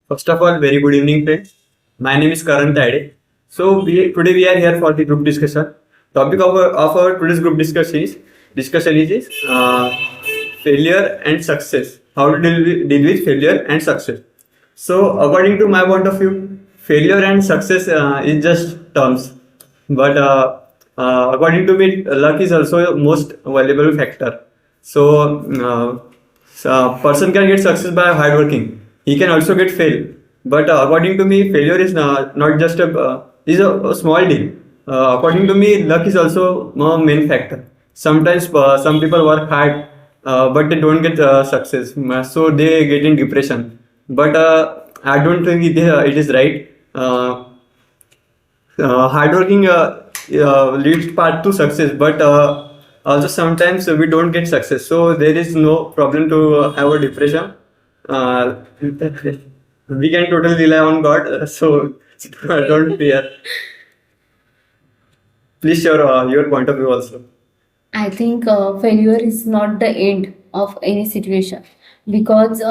First of all, very good evening, friends. My name is Karan Tade. Today we are here for the group discussion. Topic of our today's group discussion is failure and success. How to deal with failure and success. So, according to my point of view, failure and success is just terms. But according to me, luck is also a most valuable factor. So, person can get success by hard working. He can also get fail. But according to me, failure is not just a small deal. According to me, luck is also a main factor. Sometimes some people work hard, but they don't get success, so they get in depression. But I don't think it is right. Hard working leads path to success, but also sometimes we don't get success, so there is no problem to have a depression. We can totally rely on God, so don't fear. Please share your point of view also. I think failure is not the end of any situation because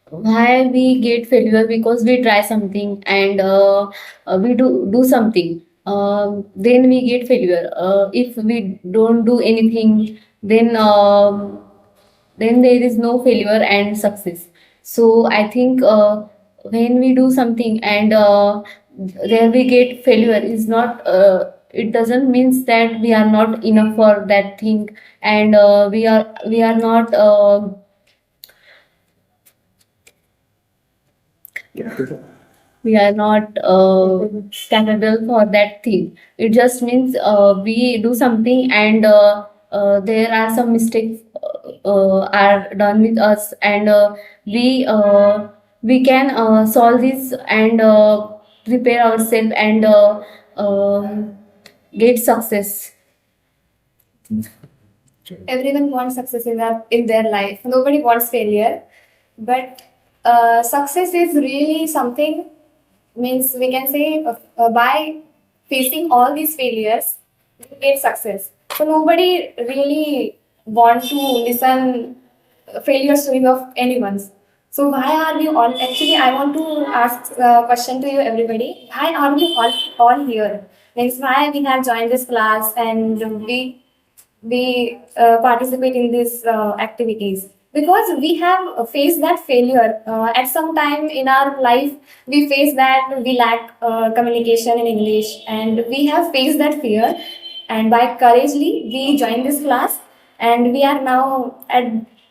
why we get failure because we try something and we do something. Then we get failure. If we don't do anything, then there is no failure and success. So I think when we do something and there we get failure is not it doesn't means that we are not enough for that thing and we are not we are not capable for that thing. It just means we do something and there are some mistakes are done with us and we can solve this and prepare ourselves and get success. Everyone wants success in their life. Nobody wants failure. But success is really something, means we can say by facing all these failures, you get success. So nobody really want to listen failure stories of anyone's. So why are we all, actually I want to ask a question to you everybody. Why are we all here? Means why we have joined this class and we participate in these activities because we have faced that failure at some time in our life. We face that we lack communication in English and we have faced that fear, and by courageously we joined this class and we are now at,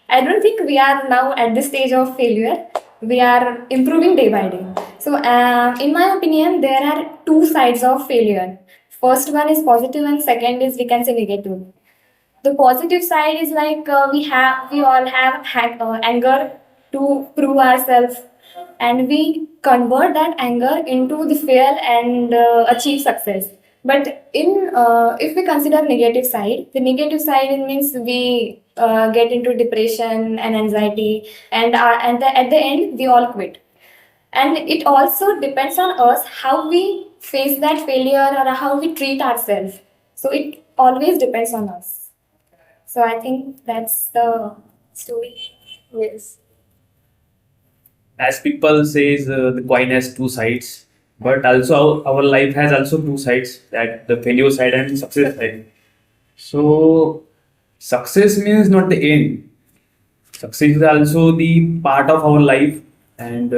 I don't think we are now at this stage of failure. We are improving day by day. So in my opinion there are two sides of failure. First one is positive and second is we can say negative. The positive side is like we all have anger to prove ourselves, and we convert that anger into the fear and achieve success. But in if we consider negative side, the negative side, it means we get into depression and anxiety, and at the end we all quit. And it also depends on us how we face that failure or how we treat ourselves. So it always depends on us. So I think that's the story. Yes. As people says, the coin has two sides, but also our life has also two sides, that the failure side and success side. So success means not the end. Success is also the part of our life, and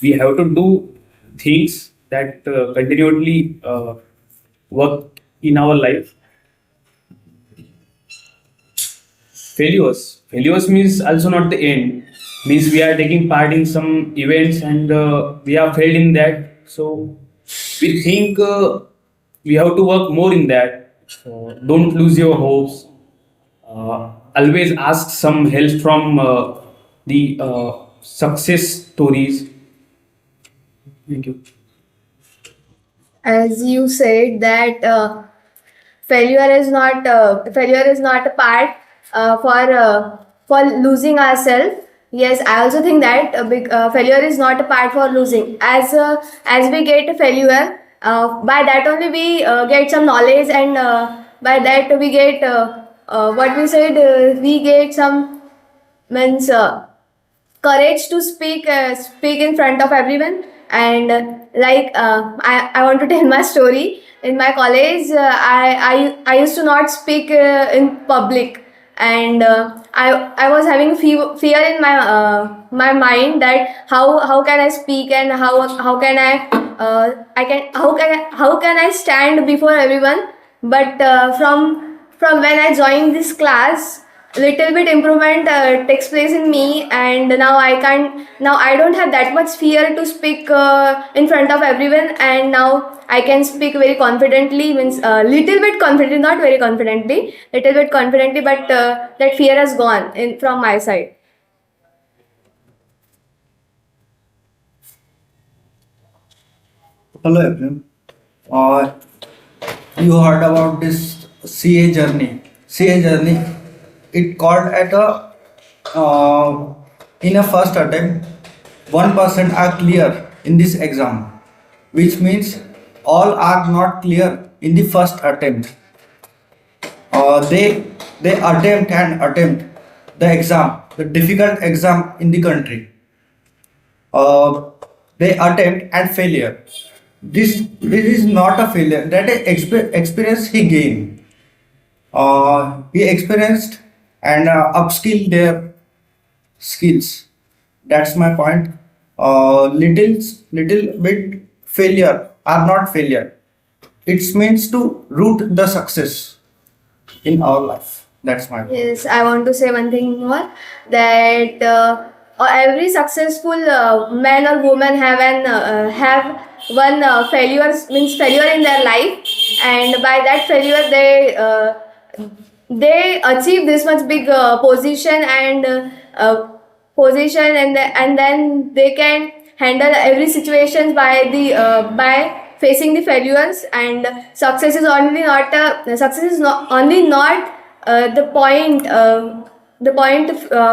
we have to do things that continually work in our life. Failures means also not the end. Means we are taking part in some events and we have failed in that. So we think we have to work more in that. So don't lose your hopes. Always ask some help from the success stories. Thank you. As you said that failure is not a part for losing ourselves. Yes, I also think that failure is not a part for losing. As we get a failure, by that only we get some knowledge, and by that we get what we said. We get some means courage to speak in front of everyone. And I want to tell my story. In my college, I used to not speak in public, and I was having fear in my mind that how can I speak, and how can I can how can I stand before everyone. But from when I joined this class, little bit improvement takes place in me, and now I don't have that much fear to speak in front of everyone, and now I can speak very confidently, means little bit confidently, not very confidently, little bit confidently, but that fear has gone in from my side. Hello everyone. Uh, you heard about this CA journey. CA journey, it called at a in a first attempt, 1% are clear in this exam, which means all are not clear in the first attempt. They attempt the exam, the difficult exam in the country. They attempt and failure. This is not a failure. That is experience he gained. He experienced and upskill their skills. That's my point. Little bit failure are not failure. It means to root the success in our life. That's my point. Yes, I want to say one thing more, that every successful man or woman have one failure, means failure in their life, and by that failure they achieve this much big position and then they can handle every situation by facing the failures. And success is not only not the point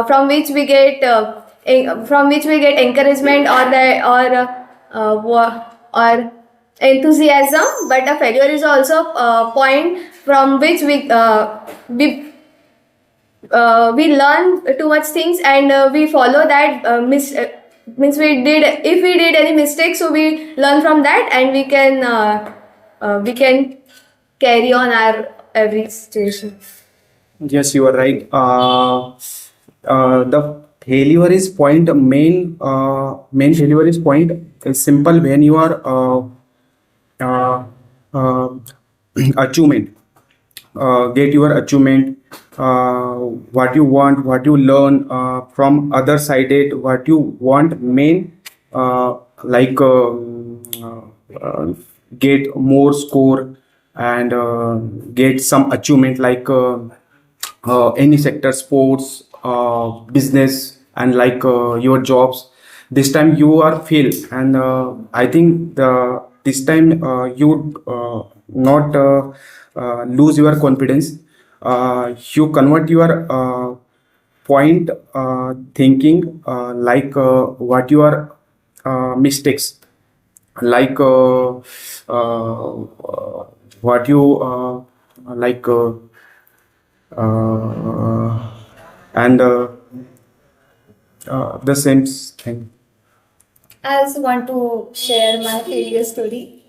from which we get encouragement or enthusiasm, but a failure is also a point from which we learn too much things, and we follow that means if we did any mistake, so we learn from that, and we can carry on our every situation. Yes, you are right. The failure is point main failure is point is simple when you are achievement get your achievement, what you want, what you learn from other sided, what you want main like get more score and get some achievement like any sector, sports, business, and like your jobs. This time you are fail, and I think this time you not lose your confidence. You convert your point thinking like what your mistakes, like what you like and the same thing. I also want to share my failure story.